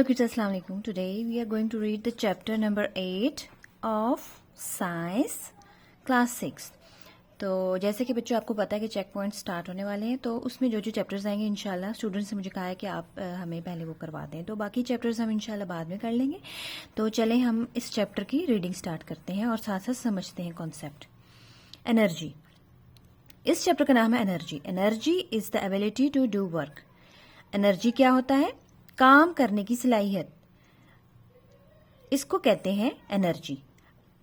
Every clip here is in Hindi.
Hello kids, Assalamu alaikum. Today we are going to read the chapter number 8 of Science Class 6. तो जैसे कि बच्चों आपको पता है कि चेक पॉइंट स्टार्ट होने वाले हैं, तो उसमें जो जो चैप्टर्स आएंगे इंशाल्लाह स्टूडेंट्स ने मुझे कहा है कि आप हमें पहले वो करवा दें, तो बाकी चैप्टर्स हम इंशाल्लाह बाद में कर लेंगे. तो चलें हम इस चैप्टर की रीडिंग स्टार्ट करते हैं और साथ साथ समझते हैं कॉन्सेप्ट. एनर्जी. इस चैप्टर का नाम है energy. Energy is the ability to do work. Energy क्या होता है? काम करने की सलाहियत, इसको कहते हैं एनर्जी.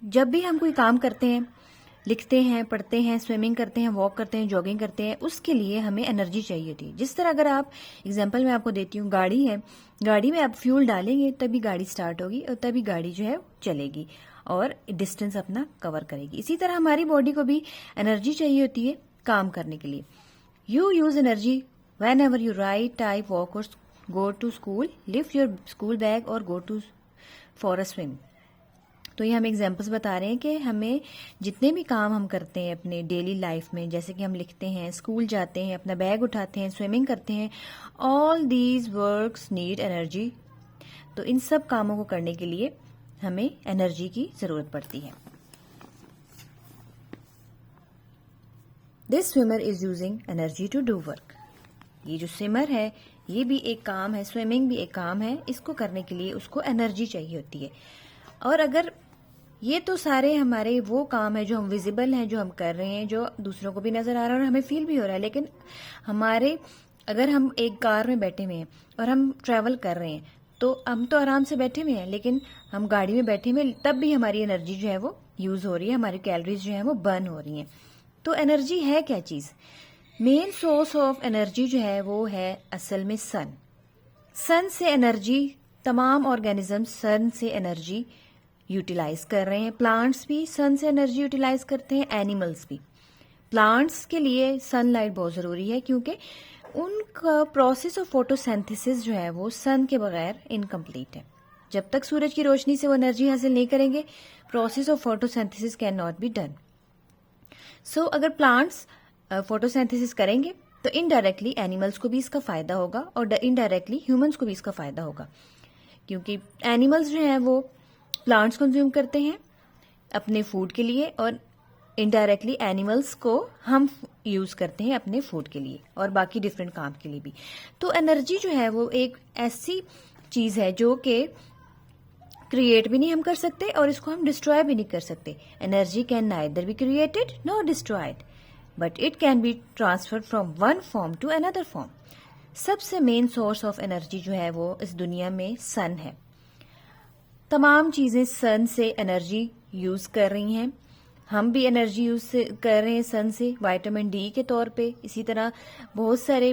जब भी हम कोई काम करते हैं, लिखते हैं, पढ़ते हैं, स्विमिंग करते हैं, वॉक करते हैं, जॉगिंग करते हैं, उसके लिए हमें एनर्जी चाहिए थी. जिस तरह अगर आप एग्जांपल मैं आपको देती हूँ, गाड़ी है, गाड़ी में आप फ्यूल डालेंगे तभी गाड़ी स्टार्ट होगी और तभी गाड़ी जो है चलेगी और डिस्टेंस अपना कवर करेगी. इसी तरह हमारी बॉडी को भी एनर्जी चाहिए होती है काम करने के लिए. You use energy whenever you write, type, walk और go to school, lift your school bag और go to for a swim. तो ये हम एग्जांपल्स बता रहे हैं कि हमें जितने भी काम हम करते हैं अपने डेली लाइफ में, जैसे कि हम लिखते हैं, स्कूल जाते हैं, अपना बैग उठाते हैं, स्विमिंग करते हैं, all these works need energy. तो इन सब कामों को करने के लिए हमें एनर्जी की जरूरत पड़ती है. This swimmer is using energy to do work. ये जो स्विमर है ये भी एक काम है, स्विमिंग भी एक काम है. इसको करने के लिए उसको एनर्जी चाहिए होती है. और अगर ये तो सारे हमारे वो काम है जो हम विजिबल हैं, जो हम कर रहे हैं, जो दूसरों को भी नजर आ रहा है और हमें फील भी हो रहा है. लेकिन हमारे अगर हम एक कार में बैठे हुए हैं और हम ट्रैवल कर रहे हैं, तो हम तो आराम से बैठे हुए हैं, लेकिन हम गाड़ी में बैठे हुए तब भी हमारी एनर्जी जो है वो यूज हो रही है, हमारी कैलोरीज जो है वो बर्न हो रही हैं. तो एनर्जी है क्या चीज? मेन सोर्स ऑफ एनर्जी जो है वो है असल में सन. सन से एनर्जी, तमाम ऑर्गेनिज्म सन से एनर्जी यूटिलाइज कर रहे हैं. प्लांट्स भी सन से एनर्जी यूटिलाइज करते हैं, एनिमल्स भी. प्लांट्स के लिए सनलाइट बहुत जरूरी है क्योंकि उनका प्रोसेस ऑफ फोटोसिंथेसिस जो है वो सन के बगैर इनकम्प्लीट है. जब तक सूरज की रोशनी से वो एनर्जी हासिल नहीं करेंगे, process of photosynthesis can not be done. So अगर प्लांट्स फोटोसिंथेसिस करेंगे तो इनडायरेक्टली एनिमल्स को भी इसका फायदा होगा और इनडायरेक्टली ह्यूमंस को भी इसका फायदा होगा, क्योंकि एनिमल्स जो हैं वो प्लांट्स कंज्यूम करते हैं अपने फूड के लिए और इनडायरेक्टली एनिमल्स को हम यूज करते हैं अपने फूड के लिए और बाकी डिफरेंट काम के लिए भी. तो एनर्जी जो है वो एक ऐसी चीज है जो कि क्रिएट भी नहीं हम कर सकते और इसको हम डिस्ट्रॉय भी नहीं कर सकते. Energy can neither be created nor destroyed, but it can be transferred from one form to another form. सबसे मेन सोर्स ऑफ एनर्जी जो है वो इस दुनिया में सन है. तमाम चीजें सन से एनर्जी यूज कर रही हैं. हम भी एनर्जी यूज कर रहे हैं सन से, विटामिन डी के तौर पे. इसी तरह बहुत सारे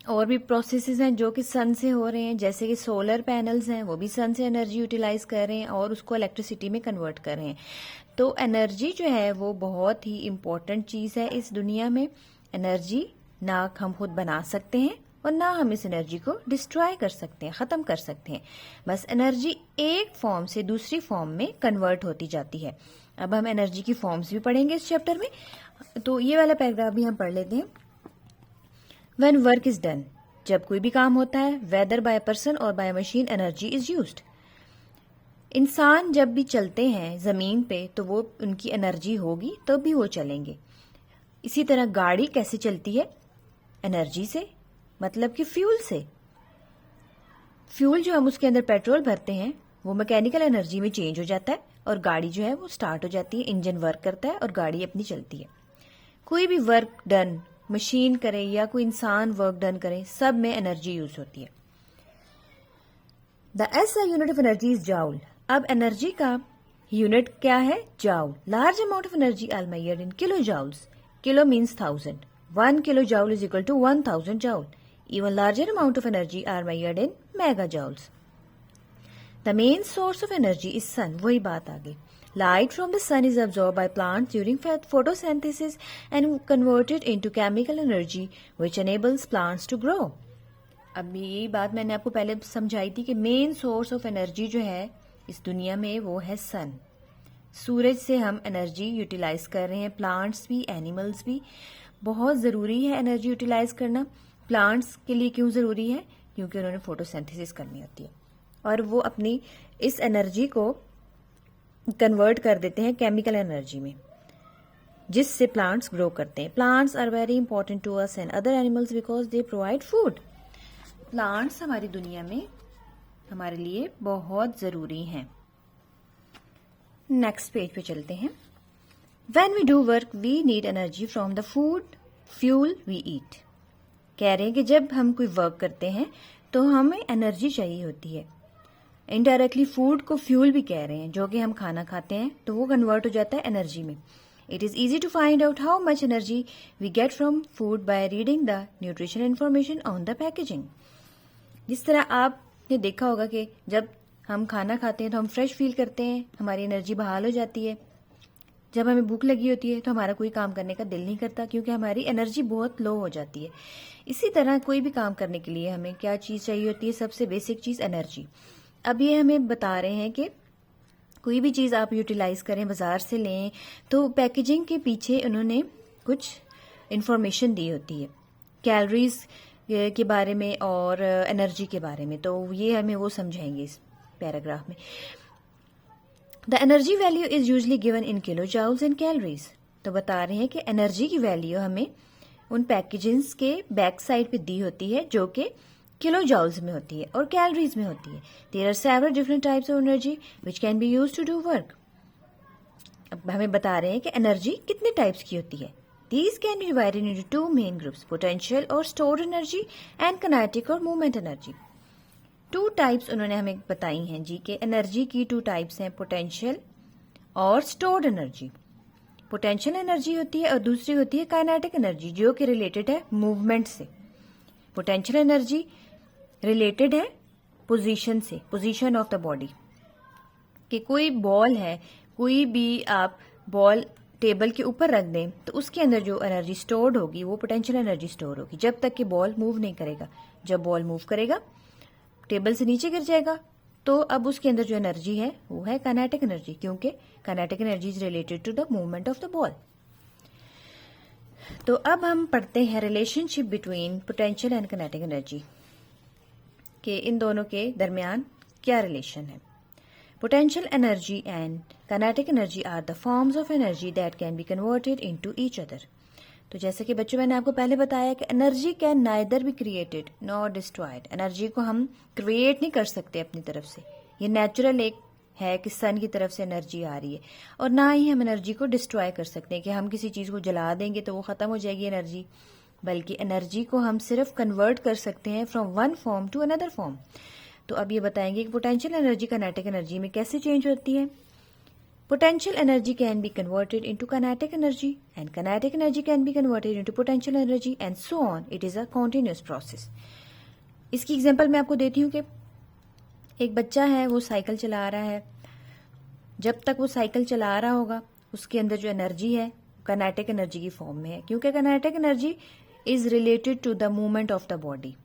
और भी प्रोसेसेस हैं जो कि सन से हो रहे हैं, जैसे कि सोलर पैनल्स हैं, वो भी सन से एनर्जी यूटिलाइज कर रहे हैं और उसको इलेक्ट्रिसिटी में कन्वर्ट कर रहे हैं. तो एनर्जी जो है वो बहुत ही इम्पोर्टेंट चीज है इस दुनिया में. एनर्जी ना हम खुद बना सकते हैं और ना हम इस एनर्जी को डिस्ट्रॉय कर सकते हैं, खत्म कर सकते हैं. बस एनर्जी एक फॉर्म से दूसरी फॉर्म में कन्वर्ट होती जाती है. अब हम एनर्जी की फॉर्म्स भी पढ़ेंगे इस चैप्टर में. तो ये वाला पैराग्राफ भी हम पढ़ लेते हैं. When work is done, जब कोई भी काम होता है, whether by a person or by a machine, energy is used. इंसान जब भी चलते हैं जमीन पे तो वो उनकी एनर्जी होगी तब भी वो चलेंगे. इसी तरह गाड़ी कैसे चलती है? एनर्जी से, मतलब कि फ्यूल से. फ्यूल जो हम उसके अंदर पेट्रोल भरते हैं वो मैकेनिकल एनर्जी में चेंज हो जाता है और गाड़ी जो है वो स्टार्ट हो जाती है, इंजन वर्क करता है और गाड़ी अपनी चलती है. कोई भी वर्क डन मशीन करे या कोई इंसान वर्क डन करे, सब में एनर्जी यूज होती है. The SI unit of energy is joule. अब एनर्जी का यूनिट क्या है? Joule. Large amount of energy are measured in kilojoules. Kilo means 1000. 1 kilojoule is equal to 1000 joule. Even larger amount of energy are measured in megajoules. The main source of energy is sun. वही बात आ गई. Light from the sun is absorbed by plants during photosynthesis and converted into chemical energy which enables plants to grow. अब यही बात मैंने आपको पहले समझाई थी कि मेन सोर्स ऑफ एनर्जी जो है इस दुनिया में वो है सन. सूरज से हम एनर्जी यूटिलाइज कर रहे हैं. प्लांट्स भी, एनिमल्स भी. बहुत ज़रूरी है एनर्जी यूटिलाइज करना. प्लांट्स के लिए क्यों ज़रूरी है? क्योंकि उन्होंने फोटोसिंथेसिस करनी होती है, और वो अपनी इस एनर्जी को कन्वर्ट कर देते हैं केमिकल एनर्जी में, जिससे प्लांट्स ग्रो करते हैं. Plants are very important to us and other animals because they provide food. Plants हमारी दुनिया में हमारे लिए बहुत जरूरी हैं. नेक्स्ट पेज पे चलते हैं. When we do work, we need energy from the food, fuel we eat. कह रहे हैं कि जब हम कोई वर्क करते हैं तो हमें एनर्जी चाहिए होती है. इनडायरेक्टली फूड को फ्यूल भी कह रहे हैं, जो कि हम खाना खाते हैं तो वो कन्वर्ट हो जाता है एनर्जी में. It is easy to find out how much energy we get from food by reading the nutrition information on the packaging. जिस तरह आपने देखा होगा कि जब हम खाना खाते हैं तो हम फ्रेश फील करते हैं, हमारी एनर्जी बहाल हो जाती है. जब हमें भूख लगी होती है तो हमारा कोई काम करने का दिल नहीं करता, क्योंकि हमारी एनर्जी बहुत लो हो जाती है. इसी तरह कोई भी काम करने के लिए हमें क्या चीज़ चाहिए होती है? सबसे बेसिक चीज़ एनर्जी. अब ये हमें बता रहे हैं कि कोई भी चीज़ आप यूटिलाइज करें, बाजार से लें, तो पैकेजिंग के पीछे उन्होंने कुछ इन्फॉर्मेशन दी होती है कैलोरीज के बारे में और एनर्जी के बारे में. तो ये हमें वो समझाएंगे इस पैराग्राफ में. The energy value is usually given in kilo joules and calories. तो बता रहे हैं कि एनर्जी की वैल्यू हमें उन पैकेजिंग्स के बैक साइड पे दी होती है, जो कि किलो जाउल्स में होती है और कैलोरीज में होती है. There are several different types of energy which can be used to do work. अब हमें बता रहे हैं कि एनर्जी कितने टाइप्स की होती है. These can be divided into two main groups, potential or stored energy and kinetic or movement energy. 2 types उन्होंने हमें बताई हैं जी कि एनर्जी की 2 टाइप्स हैं, पोटेंशियल और स्टोर्ड एनर्जी. पोटेंशियल एनर्जी होती है और दूसरी होती है काइनेटिक एनर्जी, जो कि रिलेटेड है मूवमेंट से. पोटेंशियल एनर्जी रिलेटेड है पोजीशन से, पोजीशन ऑफ द बॉडी. कि कोई बॉल है, कोई भी आप बॉल टेबल के ऊपर रख दें तो उसके अंदर जो एनर्जी स्टोर्ड होगी वो पोटेंशियल एनर्जी स्टोर होगी, जब तक कि बॉल मूव नहीं करेगा. जब बॉल मूव करेगा, टेबल से नीचे गिर जाएगा, तो अब उसके अंदर जो एनर्जी है वो है काइनेटिक एनर्जी, क्योंकि kinetic energy is related to the movement of the ball. तो अब हम पढ़ते हैं relationship between potential and kinetic energy, कि इन दोनों के दरमियान क्या रिलेशन है. Potential energy and kinetic energy are the forms of energy that can be converted into each other. तो जैसे कि बच्चों, मैंने आपको पहले बताया कि energy can neither be created nor destroyed. Energy को हम क्रिएट नहीं कर सकते अपनी तरफ से. ये नेचुरल एक है कि सन की तरफ से एनर्जी आ रही है, और ना ही हम एनर्जी को डिस्ट्रॉय कर सकते हैं कि हम किसी चीज़ को जला देंगे तो वो ख़त्म हो जाएगी एनर्जी. बल्कि एनर्जी को हम सिर्फ कन्वर्ट कर सकते हैं from one form to another form. तो अब ये बताएंगे कि पोटेंशियल एनर्जी काइनेटिक एनर्जी में कैसे चेंज होती है. Potential energy can be converted into kinetic energy and kinetic energy can be converted into potential energy and so on. It is a continuous process. इसकी एग्जांपल मैं आपको देती हूँ कि एक बच्चा है, वो साइकिल चला रहा है. जब तक वो साइकिल चला रहा होगा, उसके अंदर जो एनर्जी है काइनेटिक एनर्जी की फॉर्म में है, क्योंकि kinetic energy is related to the movement of the body.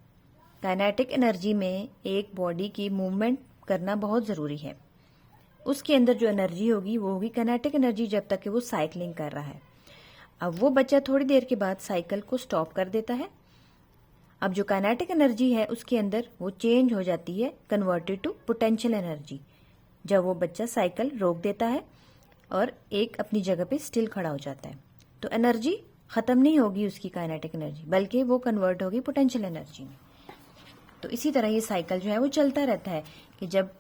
Kinetic energy में एक बॉडी की मूवमेंट करना बहुत ज़रूरी है. उसके अंदर जो एनर्जी होगी वो होगी काइनेटिक एनर्जी, जब तक कि वो साइकिलिंग कर रहा है. अब वो बच्चा थोड़ी देर के बाद साइकिल को स्टॉप कर देता है. अब जो काइनेटिक एनर्जी है उसके अंदर वो चेंज हो जाती है, कन्वर्टेड टू पोटेंशियल एनर्जी, जब वो बच्चा साइकिल रोक देता है और एक अपनी जगह पे स्टिल खड़ा हो जाता है. तो एनर्जी ख़त्म नहीं होगी उसकी काइनेटिक एनर्जी, बल्कि वो कन्वर्ट होगी पोटेंशियल एनर्जी में. तो इसी तरह ये साइकिल जो है वो चलता रहता है कि जब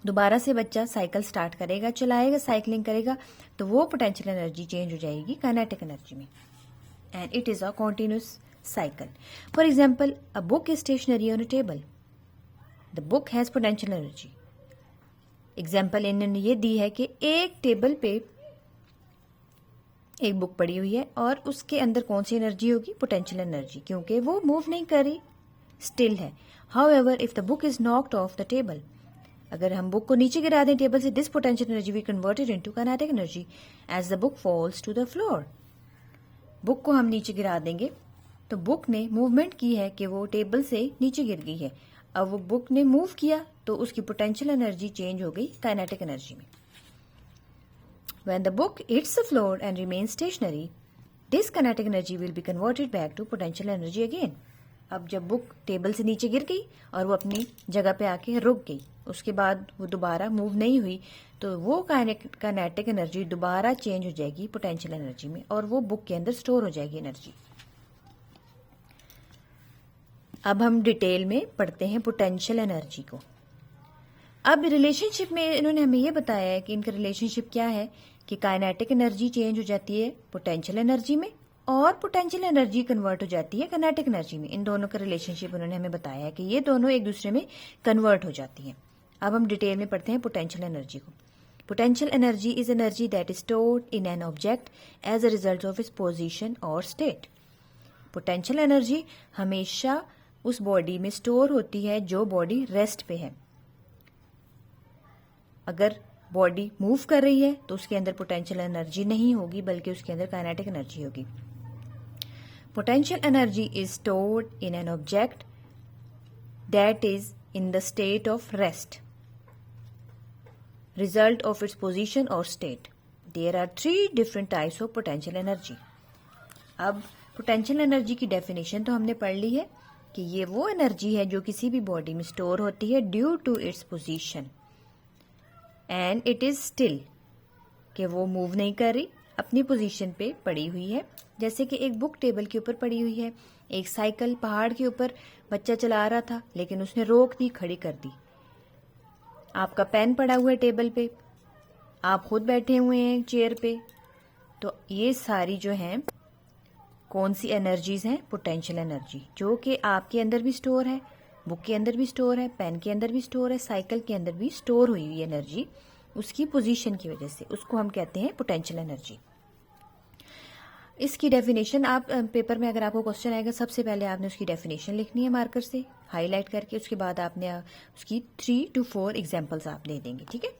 दोबारा से बच्चा साइकिल स्टार्ट करेगा, चलाएगा, साइकिलिंग करेगा, तो वो पोटेंशियल एनर्जी चेंज हो जाएगी काइनेटिक एनर्जी में. And it is a continuous cycle. For example, a book is stationary on a table. The book has potential energy. Example इन्होंने ये दी है कि एक टेबल पे एक बुक पड़ी हुई है और उसके अंदर कौन सी एनर्जी होगी? पोटेंशियल एनर्जी, क्योंकि वो मूव नहीं कर रही, स्टिल है. However, if the book is knocked off the table, अगर हम बुक को नीचे गिरा दें टेबल से, this potential energy we converted into kinetic energy as the book falls to the floor. Book को हम नीचे गिरा देंगे तो बुक ने मूवमेंट की है कि वो टेबल से नीचे गिर गई है. अब वो बुक ने मूव किया तो उसकी पोटेंशियल एनर्जी चेंज हो गई काइनेटिक एनर्जी में. When the book hits the floor and remains stationary, this kinetic energy will be converted back to potential energy again. अब जब बुक टेबल से नीचे गिर गई और वो अपनी जगह पे आके रुक गई, उसके बाद वो दोबारा मूव नहीं हुई, तो वो काइनेटिक एनर्जी दोबारा चेंज हो जाएगी पोटेंशियल एनर्जी में और वो बुक के अंदर स्टोर हो जाएगी एनर्जी। अब हम डिटेल में पढ़ते हैं पोटेंशियल एनर्जी को। अब रिलेशनशिप में इन्होंने हमें ये बताया है कि इनका रिलेशनशिप क्या है कि काइनेटिक एनर्जी चेंज हो जाती है पोटेंशियल एनर्जी में और पोटेंशियल एनर्जी कन्वर्ट हो जाती है काइनेटिक एनर्जी में। इन दोनों का रिलेशनशिप उन्होंने हमें बताया है कि ये दोनों एक दूसरे में कन्वर्ट हो जाती हैं। अब हम डिटेल में पढ़ते हैं पोटेंशियल एनर्जी को। Potential energy is energy that is stored in an object as a result of its position और स्टेट। पोटेंशियल एनर्जी हमेशा उस बॉडी में स्टोर होती है जो बॉडी रेस्ट पे है। अगर बॉडी मूव कर रही है तो उसके अंदर पोटेंशियल एनर्जी नहीं होगी, बल्कि उसके अंदर काइनेटिक एनर्जी होगी। Potential energy is stored in an object that is in the state of rest, result of its position or state. There are 3 different types of potential energy. अब पोटेंशियल एनर्जी की डेफिनेशन तो हमने पढ़ ली है कि ये वो एनर्जी है जो किसी भी बॉडी में स्टोर होती है due to its position and it is still, कि वो मूव नहीं कर रही, अपनी पोजीशन पे पड़ी हुई है। जैसे कि एक बुक टेबल के ऊपर पड़ी हुई है, एक साइकिल पहाड़ के ऊपर बच्चा चला रहा था लेकिन उसने रोक दी, खड़ी कर दी। आपका पेन पड़ा हुआ है टेबल पे, आप खुद बैठे हुए हैं चेयर पे, तो ये सारी जो हैं कौन सी एनर्जीज हैं? पोटेंशियल एनर्जी, जो कि आपके अंदर भी स्टोर है, बुक के अंदर भी स्टोर है, पेन के अंदर भी स्टोर है, साइकिल के अंदर भी स्टोर हुई हुई एनर्जी उसकी पोजीशन की वजह से, उसको हम कहते हैं पोटेंशियल एनर्जी। इसकी डेफिनेशन आप पेपर में अगर आपको क्वेश्चन आएगा, सबसे पहले आपने उसकी डेफिनेशन लिखनी है मार्कर से हाईलाइट करके, उसके बाद आपने उसकी 3 to 4 एग्जांपल्स आप दे देंगे। ठीक है,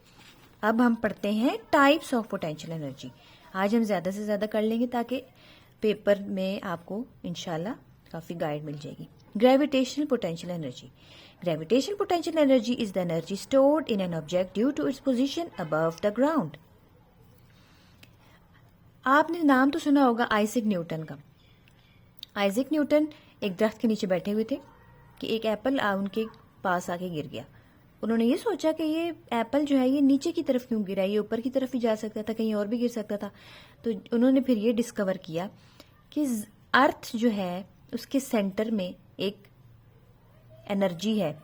अब हम पढ़ते हैं टाइप्स ऑफ पोटेंशियल एनर्जी। आज हम ज्यादा से ज्यादा कर लेंगे ताकि पेपर में आपको इंशाल्लाह काफी गाइड मिल जाएगी। Gravitational potential energy. Gravitational potential energy is the energy stored in an object due to its position above the ground. आपने नाम तो सुना होगा आइजैक न्यूटन का। आइजैक न्यूटन एक दरख्त के नीचे बैठे हुए थे कि एक एप्पल उनके पास आके गिर गया। उन्होंने ये सोचा कि ये एप्पल जो है ये नीचे की तरफ क्यों गिरा, ये ऊपर की तरफ भी जा सकता था, कहीं और भी गिर सकता था। तो उन्होंने फिर ये डिस्कवर किया कि अर्थ जो है उसके सेंटर में एक एनर्जी है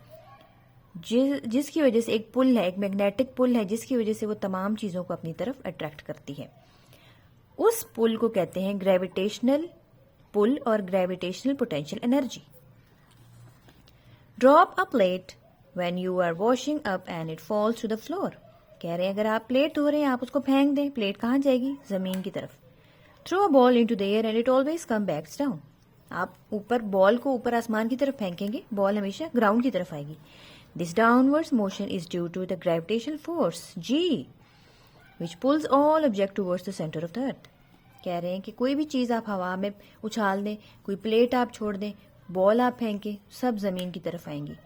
जिसकी वजह से एक पुल है, एक मैग्नेटिक पुल है, जिसकी वजह से वो तमाम चीजों को अपनी तरफ अट्रैक्ट करती है। उस पुल को कहते हैं ग्रेविटेशनल पुल और gravitational potential energy. Drop a plate when you are washing up and it falls to the floor. कह रहे हैं अगर आप प्लेट धो रहे हैं, आप उसको फेंक दें, प्लेट कहाँ जाएगी? जमीन की तरफ। Throw a ball into the air and it always come backs down. आप ऊपर बॉल को ऊपर आसमान की तरफ फेंकेंगे, बॉल हमेशा ग्राउंड की तरफ आएगी। This downwards motion is due to the gravitational force G which pulls all object towards the center of the earth। कह रहे हैं कि कोई भी चीज आप हवा में उछाल दें, कोई प्लेट आप छोड़ दें, बॉल आप फेंके, सब जमीन की तरफ आएंगी।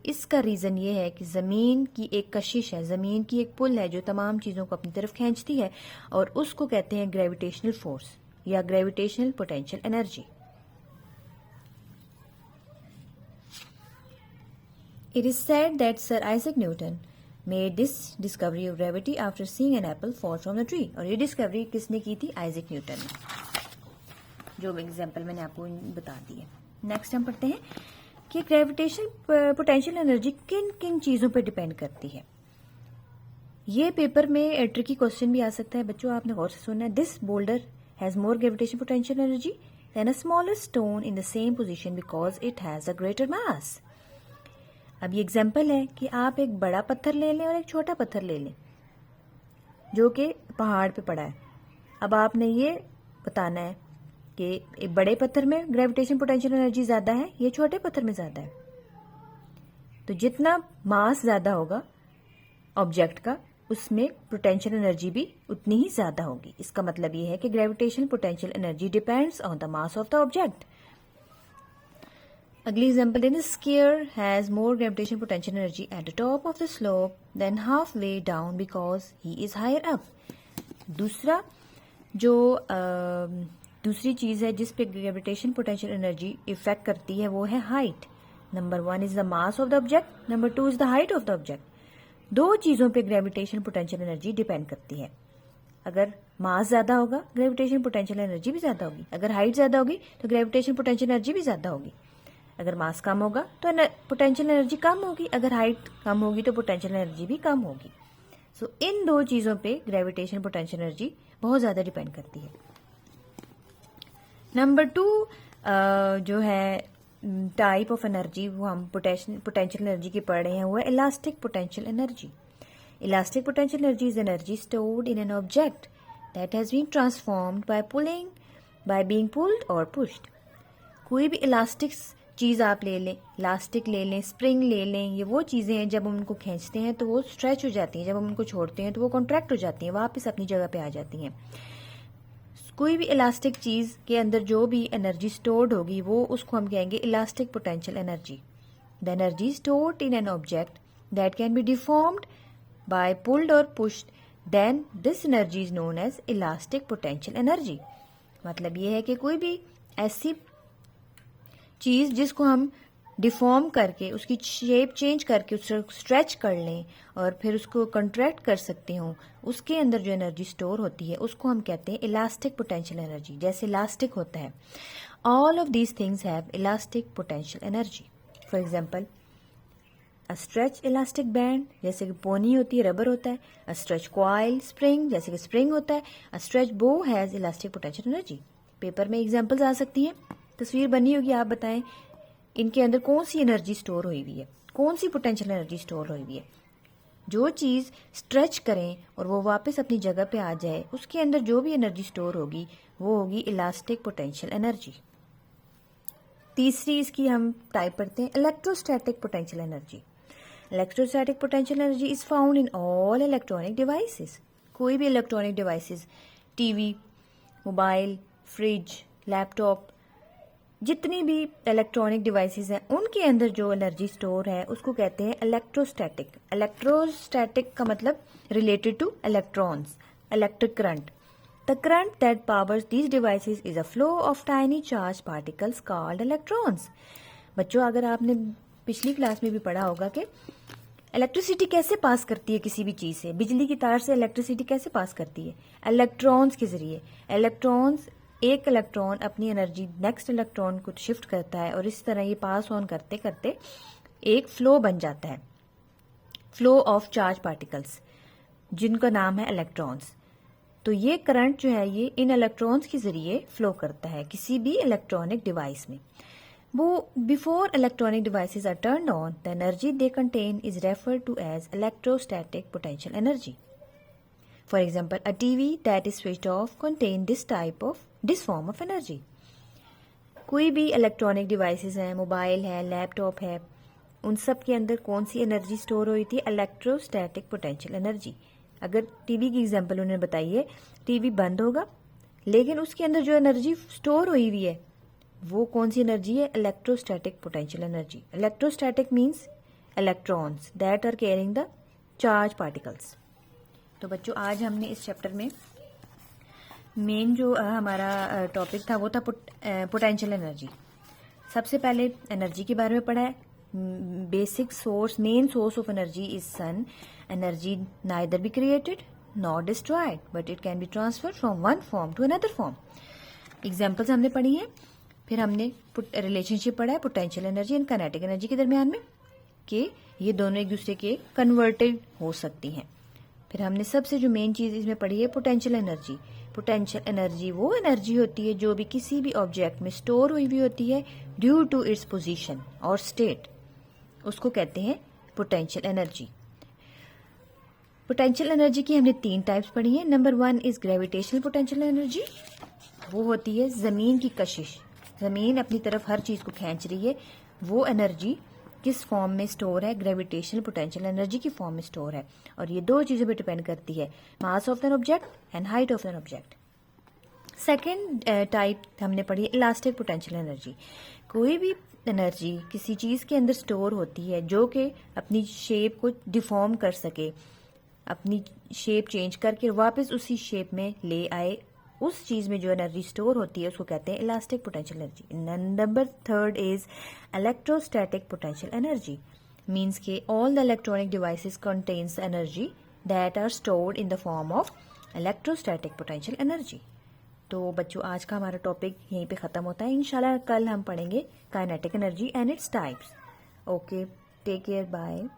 इसका रीजन ये है कि जमीन की एक कशिश है, जमीन की एक पुल है जो तमाम चीजों को अपनी तरफ खींचती है और उसको कहते हैं ग्रेविटेशनल फोर्स या gravitational potential energy. It is said that Sir Isaac Newton made this discovery of gravity after seeing an apple fall from the tree। और ये डिस्कवरी किसने की थी? आइजैक न्यूटन ने, जो एग्जाम्पल मैंने आपको बता दी है। नेक्स्ट हम पढ़ते हैं कि ग्रेविटेशनल पोटेंशियल एनर्जी किन किन चीजों पर डिपेंड करती है। ये पेपर में ट्रिकी क्वेश्चन भी आ सकता है बच्चों, आपने गौर से सुनना है। This boulder has more gravitational potential energy than a smaller stone in the same position because it has a greater mass. अब ये एग्जाम्पल है कि आप एक बड़ा पत्थर ले लें और एक छोटा पत्थर ले लें जो कि पहाड़ पे पड़ा है। अब आपने ये बताना है कि एक बड़े पत्थर में ग्रेविटेशन पोटेंशियल एनर्जी ज्यादा है, ये छोटे पत्थर में ज्यादा है। तो जितना मास ज्यादा होगा ऑब्जेक्ट का, उसमें पोटेंशियल एनर्जी भी उतनी ही ज्यादा होगी। इसका मतलब ये है कि gravitational potential energy depends on the mass of the object. अगली एग्जाम्पल दें, skier has more gravitation potential energy at the top of the slope than half way down because he is higher up. दूसरा जो दूसरी चीज है जिस पे ग्रेविटेशन पोटेंशियल एनर्जी इफेक्ट करती है वो है height. Number 1 is the mass of the object, number 2 is the height of the object. दो चीजों पे ग्रेविटेशन पोटेंशियल एनर्जी डिपेंड करती है। अगर मास ज्यादा होगा ग्रेविटेशन पोटेंशियल एनर्जी भी ज्यादा होगी, अगर हाइट ज्यादा होगी तो ग्रेविटेशन पोटेंशियल एनर्जी भी ज्यादा होगी। अगर मास कम होगा तो पोटेंशियल एनर्जी कम होगी, अगर हाइट कम होगी तो पोटेंशियल एनर्जी भी कम होगी। सो इन दो चीजों पे ग्रेविटेशन पोटेंशियल एनर्जी बहुत ज्यादा डिपेंड करती है। नंबर 2 जो है टाइप ऑफ एनर्जी वो हम पोटेंशियल एनर्जी की पढ़ रहे हैं, वो है elastic potential energy. Elastic potential energy is energy stored in an object that has been transformed by being pulled और पुश्ड। कोई भी इलास्टिक चीज आप ले लें, इलास्टिक ले लें, स्प्रिंग ले लें, ये वो चीजें हैं जब हम उनको खींचते हैं तो वो स्ट्रेच हो जाती हैं, जब हम उनको छोड़ते हैं तो वो कॉन्ट्रैक्ट हो जाती हैं, वापस अपनी जगह पे आ जाती हैं। कोई भी इलास्टिक चीज के अंदर जो भी एनर्जी स्टोर्ड होगी वो उसको हम कहेंगे elastic potential energy. The energy stored in an object that can be deformed by pulled और pushed, then this energy is known as elastic potential energy. मतलब ये है कि कोई भी ऐसी चीज जिसको हम डिफॉर्म करके उसकी शेप चेंज करके उसको स्ट्रेच कर लें और फिर उसको कंट्रैक्ट कर सकते हो, उसके अंदर जो एनर्जी स्टोर होती है उसको हम कहते हैं इलास्टिक पोटेंशियल एनर्जी। जैसे इलास्टिक होता है, all of these things have elastic potential energy. For example a stretch elastic band, जैसे कि पोनी होती है, रबर होता है। अ स्ट्रेच कॉइल स्प्रिंग, जैसे कि स्प्रिंग होता है। अ स्ट्रेच बो has elastic potential energy. Paper में एग्जाम्पल्स आ सकती हैं, तस्वीर बनी होगी, आप बताएं इनके अंदर कौन सी एनर्जी स्टोर हुई हुई है, कौन सी पोटेंशियल एनर्जी स्टोर हुई हुई है। जो चीज स्ट्रेच करें और वो वापस अपनी जगह पे आ जाए, उसके अंदर जो भी एनर्जी स्टोर होगी वो होगी इलास्टिक पोटेंशियल एनर्जी। तीसरी इसकी हम टाइप पढ़ते हैं electrostatic potential energy. Electrostatic potential energy is found in all electronic devices. कोई भी electronic devices, TV, mobile, fridge, laptop, जितनी भी इलेक्ट्रॉनिक डिवाइसेस हैं उनके अंदर जो एनर्जी स्टोर है उसको कहते हैं इलेक्ट्रोस्टैटिक। इलेक्ट्रोस्टैटिक का मतलब related two electrons, electric current. The current that powers these devices is a flow of tiny charge particles called electrons. बच्चों, अगर आपने पिछली क्लास में भी पढ़ा होगा कि इलेक्ट्रिसिटी कैसे पास करती है किसी भी चीज से, बिजली की तार से इलेक्ट्रिसिटी कैसे पास करती है, इलेक्ट्रॉन्स के जरिए। इलेक्ट्रॉन्स, एक इलेक्ट्रॉन अपनी एनर्जी नेक्स्ट इलेक्ट्रॉन को शिफ्ट करता है और इस तरह ये पास ऑन करते करते एक फ्लो बन जाता है, फ्लो ऑफ चार्ज पार्टिकल्स, जिनका नाम है इलेक्ट्रॉन्स। तो ये करंट जो है ये इन इलेक्ट्रॉन्स के जरिए फ्लो करता है किसी भी इलेक्ट्रॉनिक डिवाइस में। वो before electronic devices are turned on, the energy they contain is referred to as electrostatic potential energy. For example, a TV that is switched off contain this form of energy. कोई भी इलेक्ट्रॉनिक डिवाइसेस हैं, मोबाइल है, लैपटॉप है, उन सब के अंदर कौन सी एनर्जी स्टोर हुई थी? Electrostatic potential energy. अगर टीवी की एग्जांपल उन्होंने बताई है, टीवी बंद होगा लेकिन उसके अंदर जो एनर्जी स्टोर हुई हुई है वो कौन सी एनर्जी है? Electrostatic potential energy. Electrostatic means electrons that are carrying the charge particles. तो बच्चों, आज हमने इस चैप्टर में मेन जो हमारा टॉपिक था वो था पोटेंशियल एनर्जी। सबसे पहले एनर्जी के बारे में पढ़ा है। Basic source, main source of energy is sun. Energy neither be created not destroyed but it can be transferred from one form to another form. Examples हमने पढ़ी हैं। फिर हमने रिलेशनशिप पढ़ा है potential energy and kinetic energy के दरमियान में, कि ये दोनों एक दूसरे के कन्वर्टेड हो सकती हैं। फिर हमने सबसे जो मेन चीज इसमें पढ़ी है पोटेंशियल एनर्जी। पोटेंशियल एनर्जी वो एनर्जी होती है जो भी किसी भी ऑब्जेक्ट में स्टोर हुई हुई होती है ड्यू टू इट्स पोजीशन और स्टेट, उसको कहते हैं पोटेंशियल एनर्जी। पोटेंशियल एनर्जी की हमने 3 टाइप्स पढ़ी है। Number 1 is gravitational potential energy. वो होती है जमीन की कशिश, जमीन अपनी तरफ हर चीज को खींच रही है, वो एनर्जी किस फॉर्म में स्टोर है? ग्रेविटेशनल पोटेंशियल एनर्जी की फॉर्म में स्टोर है। और ये दो चीजों पे डिपेंड करती है, mass of an object and height of an object. Second type हमने पढ़ी है इलास्टिक पोटेंशियल एनर्जी। कोई भी एनर्जी किसी चीज के अंदर स्टोर होती है जो कि अपनी शेप को डिफॉर्म कर सके, अपनी शेप चेंज करके वापस उसी शेप में ले आए उस चीज में जो एनर्जी स्टोर होती है उसको कहते हैं elastic potential energy. Number third is electrostatic potential energy, means के all the electronic devices contains energy that are stored in the form of electrostatic potential energy. तो बच्चों आज का हमारा टॉपिक यहीं पे ख़त्म होता है। इंशाल्लाह कल हम पढ़ेंगे kinetic energy and its types. Okay, take care, bye.